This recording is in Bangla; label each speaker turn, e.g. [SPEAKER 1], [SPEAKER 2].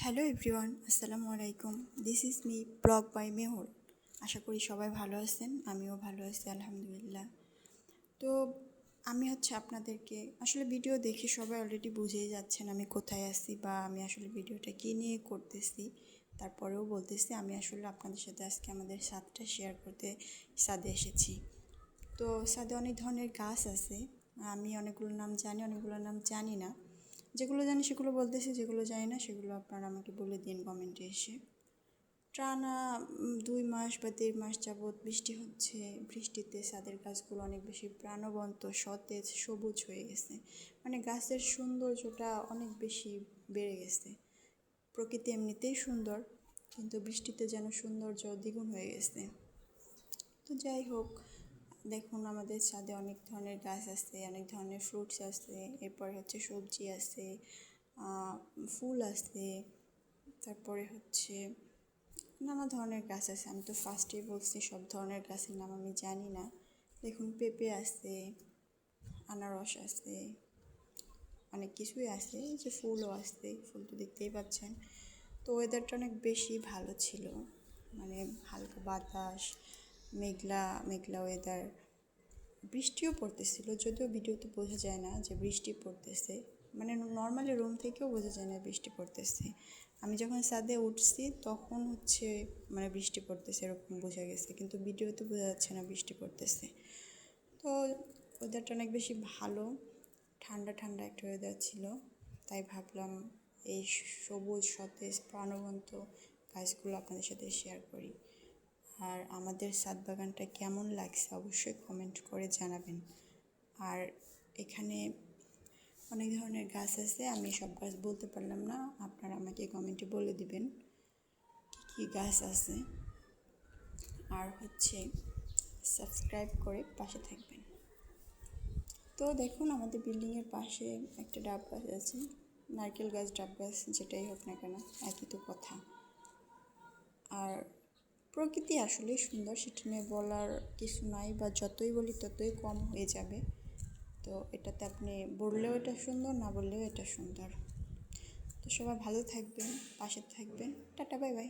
[SPEAKER 1] হ্যালো এভরিওয়ান, আসসালামু আলাইকুম। This is me blog by Mehul. আশা করি সবাই ভালো আছেন, আমিও ভালো আছি আলহামদুলিল্লাহ। তো আমি আপনাদেরকে আসলে ভিডিও দেখে সবাই অলরেডি বুঝেই যাচ্ছেন আমি কোথায় আছি বা আমি আসলে ভিডিওটা কী নিয়ে করতেছি। তারপরেও বলতেছি আমি আসলে আপনাদের সাথে আজকে আমাদের ছাদটা শেয়ার করতে ছাদে এসেছি। তো ছাদে অনেক ধরনের গাছ আছে, আমি অনেকগুলোর নাম জানি, অনেকগুলোর নাম জানি না। যেগুলো জানি সেগুলো বলতেছি, যেগুলো জানি না সেগুলো আপনারা আমাকে বলে দিন কমেন্টে এসে। টানা 2 মাস বা 1.5 মাস যাবৎ বৃষ্টি হচ্ছে। বৃষ্টিতে ছাদের গাছগুলো অনেক বেশি প্রাণবন্ত, সতেজ, সবুজ হয়ে গেছে। মানে গাছের সৌন্দর্যটা অনেক বেশি বেড়ে গেছে। প্রকৃতি এমনিতেই সুন্দর, কিন্তু বৃষ্টিতে যেন সৌন্দর্য দ্বিগুণ হয়ে গেছে। তো যাই হোক, দেখুন আমাদের ছাদে অনেক ধরনের গাছ আছে, অনেক ধরনের ফ্রুটস আছে, এরপরে সবজি আছে, ফুল আছে, তারপরে নানা ধরনের গাছ আছে। আমি তো ফার্স্টেই বলছি সব ধরনের গাছের নাম আমি জানি না। দেখুন পেঁপে আছে, আনারস আছে, অনেক কিছুই আছে, যে ফুলও আছে, ফুল তো দেখতেই পাচ্ছেন। তো ওয়েদারটা অনেক বেশি ভালো ছিল, মানে হালকা বাতাস, মেঘলা মেঘলা ওয়েদার, বৃষ্টিও পড়তেছিল, যদিও ভিডিওতে বোঝা যায় না যে বৃষ্টি পড়তেছে, মানে নর্মালি রুম থেকেও বোঝা যায় না বৃষ্টি পড়তেছে। আমি যখন ছাদে উঠছি তখন মানে বৃষ্টি পড়তেছে এরকম বোঝা গেছে, কিন্তু ভিডিওতে বোঝা যাচ্ছে না বৃষ্টি পড়তেছে। তো ওয়েদারটা অনেক বেশি ভালো, ঠান্ডা ঠান্ডা একটা ওয়েদার ছিল। তাই ভাবলাম এই সবুজ সতেজ প্রাণবন্ত গাছগুলো আপনাদের সাথে শেয়ার করি। আর আমাদের ছাদ বাগানটা কেমন লাগছে অবশ্যই কমেন্ট করে জানাবেন। আর এখানে অনেক ধরনের গাছ আছে, আমি সব গাছ বলতে পারলাম না, আপনারা আমাকে কমেন্টে বলে দিবেন কী গাছ আছে। আর সাবস্ক্রাইব করে পাশে থাকবেন। তো দেখুন আমাদের বিল্ডিংয়ের পাশে একটা ডাব গাছ আছে, নারকেল গাছ, ডাব গাছ, যেটাই হোক না কেন একই তো কথা। আর প্রকৃতি আসলেই সুন্দর, সেটা নিয়ে বলার কিছু নাই, বা যতই বলি ততই কম হয়ে যাবে। তো এটাতে আপনি বললেও এটা সুন্দর, না বললেও এটা সুন্দর। তো সবাই ভালো থাকবেন, পাশে থাকবেন। Tata, bye bye.